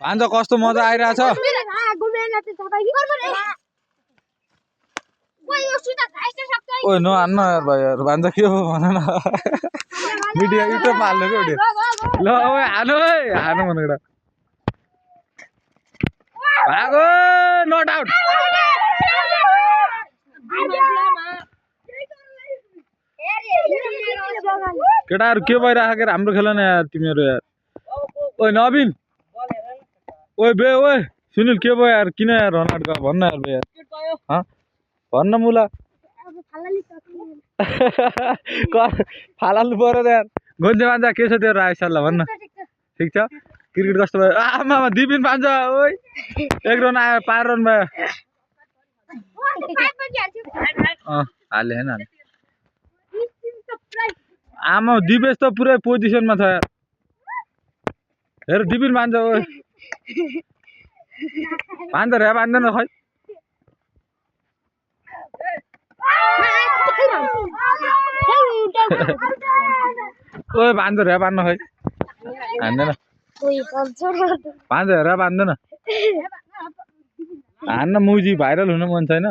भान्जा कस्तो मजा आइरहेछ ओए नहान्न यार भाइ यार भान्जा के हो भन न मिडिया इटो पाल्नु के ल ओए हानु भनेर भागो नट आउट केटाहरु के भइराखेको के राम्रो खेल न यार तिमीहरु यार ओए नवीन ओए बे ओए सुनिल के भयो यार किन यार रन आउट गयो भन्न यार बे यार ह भन्न मुला फालाल्नु पर्यो त यार गोन्जे मान्छे के छ तेरो राय सल्लाह भन्न ठीक छ क्रिकेट कस्तो भयो आमा दिपिन पान्छ ओइ एक रन आयो 5 रन भयो हाले हैन आमा दिपेश त पुरै पोजिसनमा छ यार हेर दिपिन पान्छ ओइ पान्छ रे पाउँदैन खै ओए पान्छ रे पान्न खै हान्दैन पान्छ रे पाउँदैन हान्न मुजी भाइरल हुन मन छैन